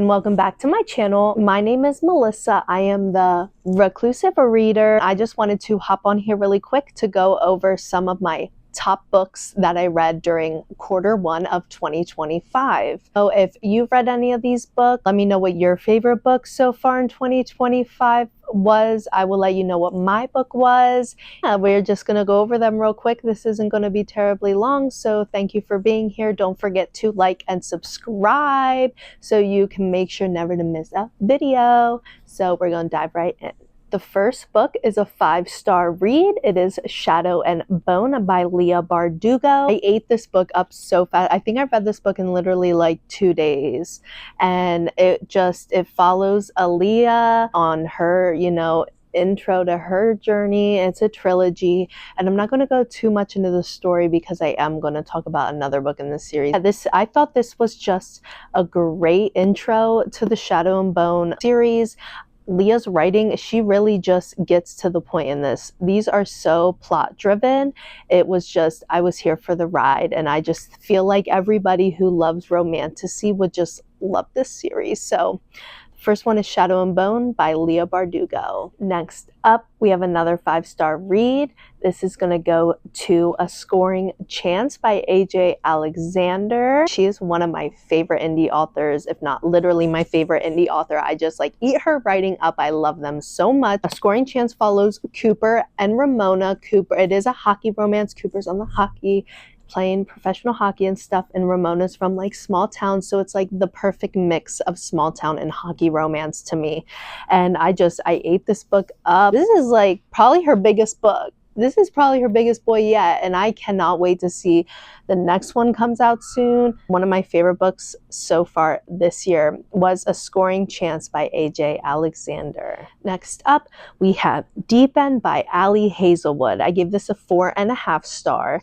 and welcome back to my channel. My name is Melissa. I am the reclusive reader. I just wanted to hop on here really quick to go over some of my top books that I read during Q1 of 2025. So if you've read any of these books, let me know what your favorite book so far in 2025 was. I will let you know what my book was. We're just going to go over them real quick. This isn't going to be terribly long, so thank you for being here. Don't forget to like and subscribe so you can make sure never to miss a video. So we're going to dive right in. The first book is a 5-star read. It is Shadow and Bone by Leigh Bardugo. I ate this book up so fast. I think I read this book in literally like 2 days. And it follows Aaliyah on her, intro to her journey. It's a trilogy, and I'm not going to go too much into the story because I am going to talk about another book in this series. I thought this was just a great intro to the Shadow and Bone series. Leah's writing, she really just gets to the point in this. These are so plot driven. It was just, I was here for the ride, and I just feel like everybody who loves romantasy would just love this series. So first one is Shadow and Bone by Leigh Bardugo. Next up, we have another 5-star read. This is going to go to A Scoring Chance by AJ Alexander. She is one of my favorite indie authors, if not literally my favorite indie author. I just eat her writing up. I love them so much. A Scoring Chance follows Cooper and Ramona. Cooper, it is a hockey romance. Cooper's on the hockey, playing professional hockey and stuff, and Ramona's from small town, so it's the perfect mix of small town and hockey romance to me. And I ate this book up. This is probably her biggest book. This is probably her biggest boy yet, and I cannot wait to see the next one comes out soon. One of my favorite books so far this year was A Scoring Chance by AJ Alexander. Next up, we have Deep End by Ali Hazelwood. I gave this a 4.5 star.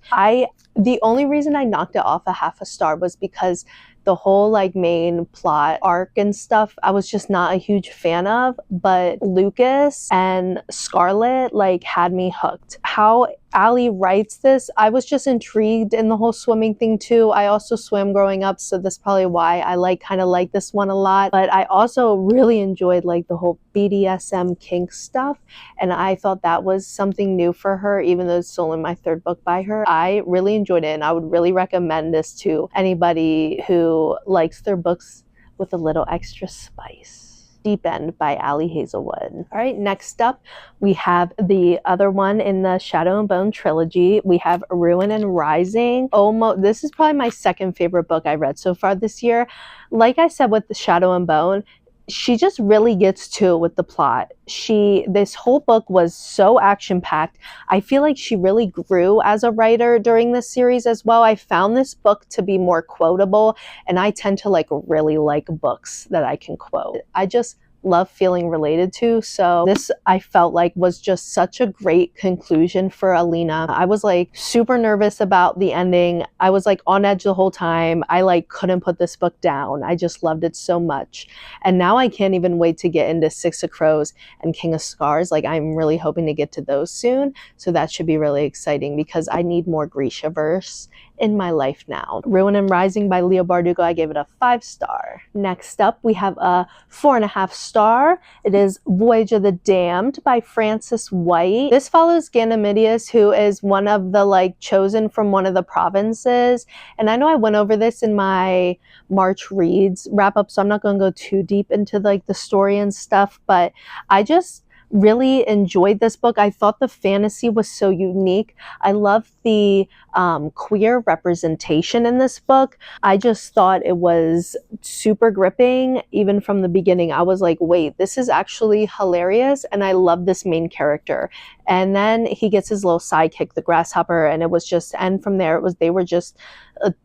The only reason I knocked it off a 0.5 star was because the whole main plot arc and stuff I was just not a huge fan of, but Lucas and Scarlett had me hooked. How Ali writes this, I was just intrigued in the whole swimming thing too. I also swam growing up, so that's probably why I kind of like this one a lot. But I also really enjoyed the whole BDSM kink stuff, and I thought that was something new for her, even though it's only my 3rd book by her. I really enjoyed it, and I would really recommend this to anybody who likes their books with a little extra spice. Deep End by Ali Hazelwood. All right, next up, we have the other one in the Shadow and Bone trilogy. We have Ruin and Rising. This is probably my 2nd favorite book I read so far this year. Like I said with the Shadow and Bone, she just really gets to it with the plot. This whole book was so action-packed. I feel like she really grew as a writer during this series as well. I found this book to be more quotable, and I tend to really like books that I can quote. I just love feeling related to. So this, I felt was just such a great conclusion for Alina. I was super nervous about the ending. I was on edge the whole time. I couldn't put this book down. I just loved it so much. And now I can't even wait to get into Six of Crows and King of Scars. I'm really hoping to get to those soon. So that should be really exciting because I need more Grisha-verse in my life now. Ruin and Rising by Leigh Bardugo, I gave it a 5 star. Next up, we have a 4.5 star. It is Voyage of the Damned by Frances White. This follows Ganymedes, who is one of the chosen from one of the provinces. And I know I went over this in my March reads wrap up, so I'm not going to go too deep into the story and stuff, but I just really enjoyed this book. I thought the fantasy was so unique. I love the queer representation in this book. I just thought it was super gripping. Even from the beginning, I was wait, this is actually hilarious, and I love this main character. And then he gets his little sidekick, the grasshopper, and it was just, and from there they were just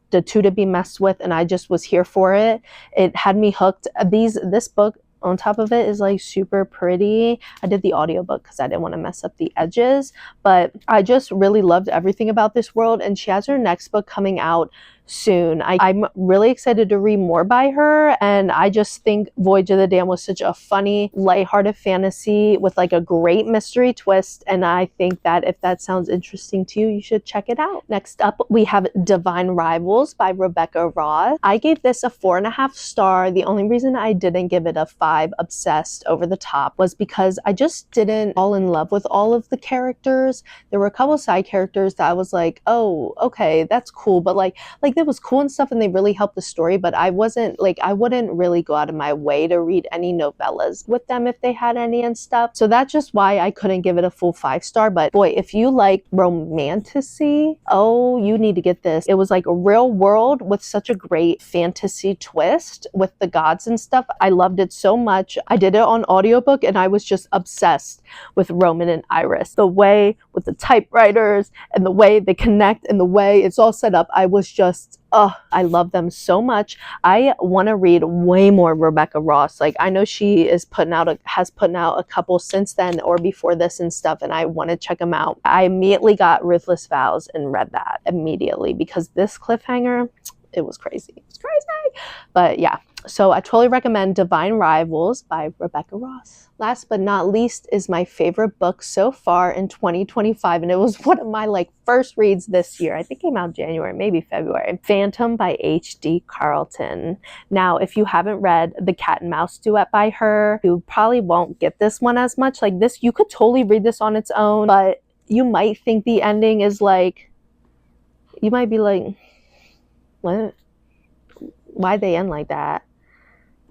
the two to be messed with, and I just was here for it. It had me hooked. This book on top of it is super pretty. I did the audiobook because I didn't want to mess up the edges, but I just really loved everything about this world. And she has her next book coming out soon. I'm really excited to read more by her, and I just think Voyage of the Damned was such a funny, lighthearted fantasy with like a great mystery twist, and I think that if that sounds interesting to you, you should check it out. Next up, we have Divine Rivals by Rebecca Ross. I gave this a 4.5 star. The only reason I didn't give it a 5 obsessed over the top was because I just didn't fall in love with all of the characters. There were a couple side characters that I was like, oh, okay, that's cool, but like it was cool and stuff, and they really helped the story, but I wasn't like, I wouldn't really go out of my way to read any novellas with them if they had any and stuff. So that's just why I couldn't give it a full 5 star. But boy, if you like romanticy, oh, you need to get this. It was like a real world with such a great fantasy twist with the gods and stuff. I loved it so much. I did it on audiobook, and I was just obsessed with Roman and Iris. The way with the typewriters and the way they connect and the way it's all set up, I was just, oh, I love them so much. I want to read way more Rebecca Ross. Like, I know she is has put out a couple since then or before this and stuff, and I want to check them out. I immediately got Ruthless Vows and read that immediately because this cliffhanger, it was crazy. It was crazy. But yeah, so I totally recommend Divine Rivals by Rebecca Ross. Last but not least is my favorite book so far in 2025, and it was one of my like first reads this year. I think it came out January, maybe February. 𝓕𝓼𝓻 by H.D. Carlton. Now, if you haven't read the Cat and Mouse duet by her, you probably won't get this one as much. Like this, you could totally read this on its own, but you might think the ending is like, you might be like, what? Why'd they end like that?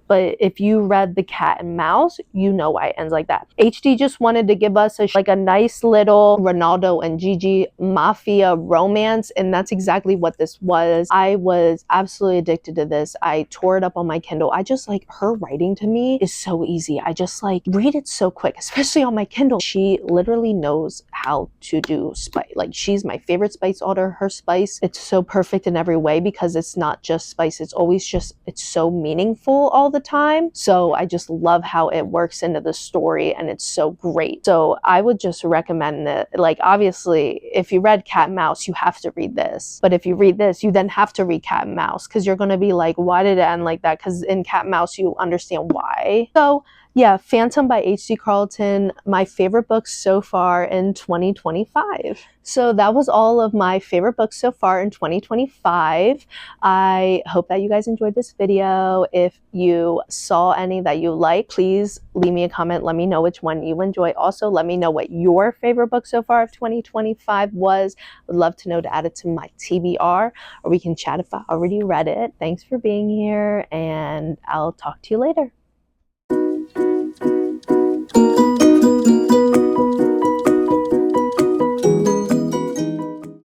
But if you read The Cat and Mouse, you know why it ends like that. HD just wanted to give us a nice little Ronaldo and Gigi mafia romance, and that's exactly what this was. I was absolutely addicted to this. I tore it up on my Kindle. I just like, her writing to me is so easy. I just like read it so quick, especially on my Kindle. She literally knows how to do spice. Like, she's my favorite spice author. Her spice, it's so perfect in every way because it's not just spice. It's always just, it's so meaningful all the time. So I just love how it works into the story, and it's so great. So I would just recommend it. Like, obviously, if you read Cat and Mouse, you have to read this. But if you read this, you then have to read Cat and Mouse because you're going to be like, why did it end like that? Because in Cat and Mouse, you understand why. So yeah, 𝓕𝓼𝓻 by H.D. Carlton, my favorite books so far in 2025. So that was all of my favorite books so far in 2025. I hope that you guys enjoyed this video. If you saw any that you like, please leave me a comment. Let me know which one you enjoy. Also, let me know what your favorite book so far of 2025 was. Would love to know to add it to my TBR, or we can chat if I already read it. Thanks for being here, and I'll talk to you later.